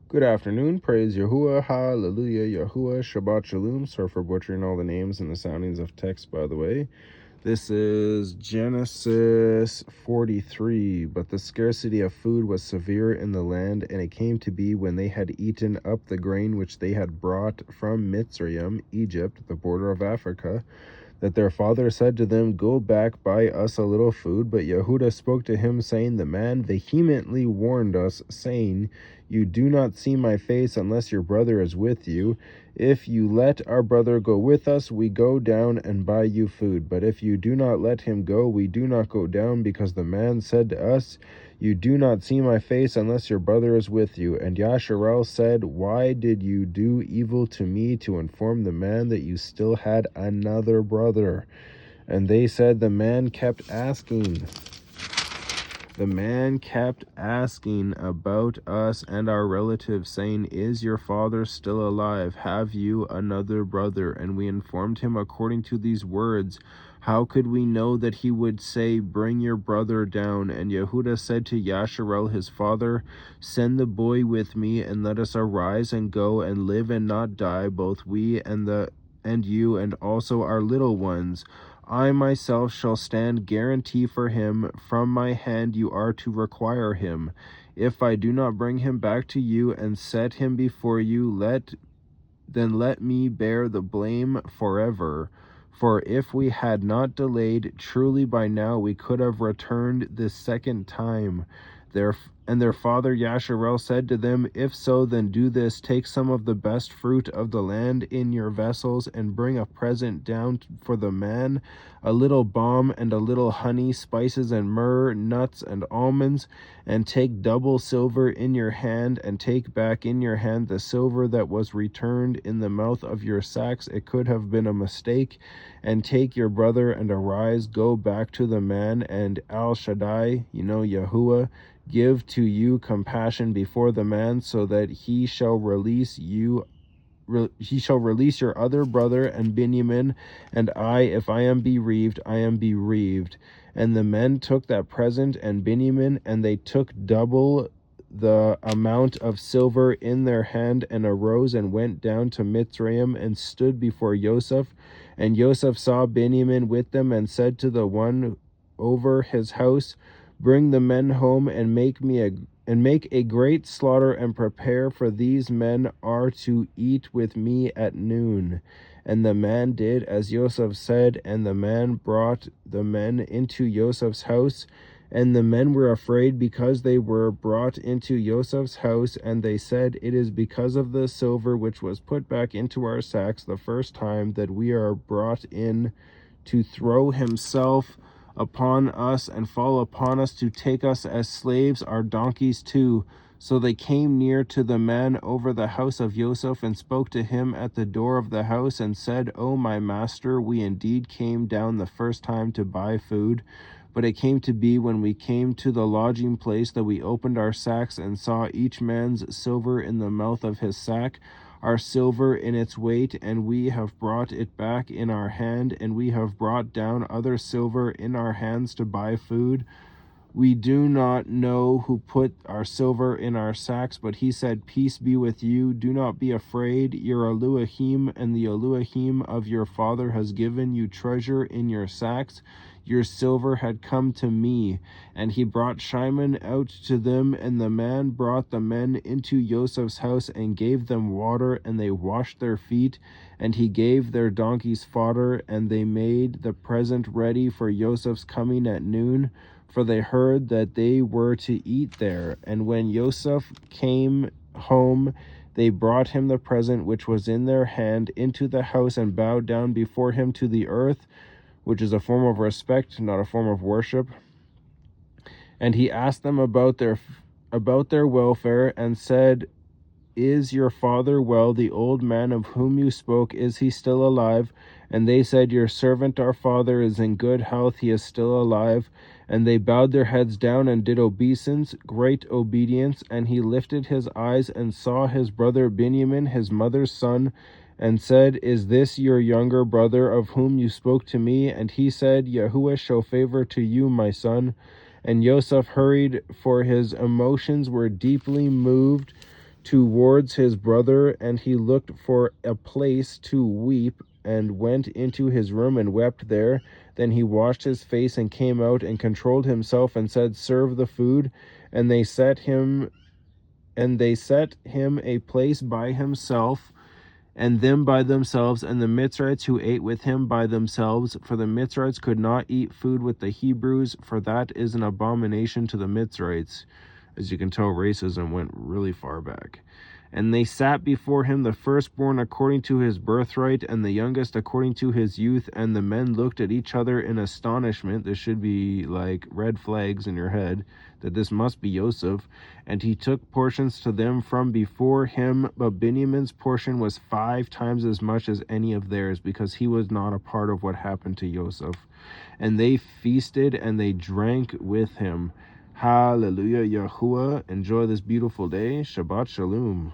Good afternoon. Praise Yahuah. HallaluYahuah. Shabbat Shalum. Sorry for butchering all the names and the soundings of text, by the way. This is Genesis 43. But the scarcity of food was severe in the land, and it came to be when they had eaten up the grain which they had brought from Mitzrayim, Egypt, the border of Africa, that their father said to them, Go back, buy us a little food. But Yehudah spoke to him, saying, The man vehemently warned us, saying, You do not see my face unless your brother is with you. If you let our brother go with us, we go down and buy you food. But if you do not let him go, we do not go down, because the man said to us, You do not see my face unless your brother is with you. And Yasharel said, Why did you do evil to me to inform the man that you still had another brother? And they said, The man kept asking about us and our relatives, saying, Is your father still alive? Have you another brother? And we informed him according to these words. How could we know that he would say, Bring your brother down? And Yehudah said to Yasharel his father, Send the boy with me, and let us arise and go and live and not die, both we and you, and also our little ones. I myself shall stand guarantee for him. From my hand you are to require him. If I do not bring him back to you and set him before you, then let me bear the blame forever. For if we had not delayed, truly by now we could have returned this second time. And their father Yasharel said to them, If so, then do this. Take some of the best fruit of the land in your vessels, and bring a present down for the man, a little balm and a little honey, spices and myrrh, nuts and almonds. And take double silver in your hand, and take back in your hand the silver that was returned in the mouth of your sacks. It could have been a mistake. And take your brother, and arise, go back to the man, and Al Shaddai, Yahuah, give to you compassion before the man, so that he shall release your other brother and Benjamin, and I, if I am bereaved, I am bereaved. And the men took that present and Benjamin, and they took double the amount of silver in their hand, and arose and went down to Mitzrayim and stood before Yosef. And Yosef saw Benjamin with them, and said to the one over his house, Bring the men home, and make a great slaughter, and prepare, for these men are to eat with me at noon. And the man did as Yosef said, and the man brought the men into Joseph's house. And the men were afraid, because they were brought into Joseph's house, and they said, It is because of the silver which was put back into our sacks the first time that we are brought in, to throw himself upon us and fall upon us, to take us as slaves, our donkeys too. So they came near to the man over the house of Joseph, and spoke to him at the door of the house, and said, O my master, we indeed came down the first time to buy food. But it came to be, when we came to the lodging place, that we opened our sacks, and saw each man's silver in the mouth of his sack, our silver in its weight, and we have brought it back in our hand, and we have brought down other silver in our hands to buy food. We do not know who put our silver in our sacks, but he said, Peace be with you. Do not be afraid. Your Elohim and the Elohim of your father has given you treasure in your sacks. Your silver had come to me. And he brought Shimon out to them, and the man brought the men into Joseph's house, and gave them water, and they washed their feet. And he gave their donkeys fodder, and they made the present ready for Joseph's coming at noon, for they heard that they were to eat there. And when Joseph came home, they brought him the present which was in their hand into the house, and bowed down before him to the earth, which is a form of respect, not a form of worship. And he asked them about their welfare, and said, Is your father well? The old man of whom you spoke, is he still alive? And they said, Your servant our father is in good health, he is still alive. And they bowed their heads down, and did obeisance, great obedience. And he lifted his eyes, and saw his brother Benjamin, his mother's son, and said, Is this your younger brother, of whom you spoke to me? And he said, Yahuah show favor to you, my son. And Joseph hurried, for his emotions were deeply moved, towards his brother, and he looked for a place to weep, and went into his room and wept there. Then he washed his face and came out and controlled himself and said, Serve the food. And they set him a place by himself, and them by themselves, and the Mitzrites who ate with him by themselves. For the Mitzrites could not eat food with the Hebrews, for that is an abomination to the Mitzrites. As you can tell, racism went really far back. And they sat before him, the firstborn according to his birthright, and the youngest according to his youth. And the men looked at each other in astonishment. This should be like red flags in your head, that this must be Joseph. And he took portions to them from before him, but Benjamin's portion was 5 times as much as any of theirs, because he was not a part of what happened to Joseph. And they feasted and they drank with him. HallaluYahuah. Enjoy this beautiful day. Shabbat Shalom.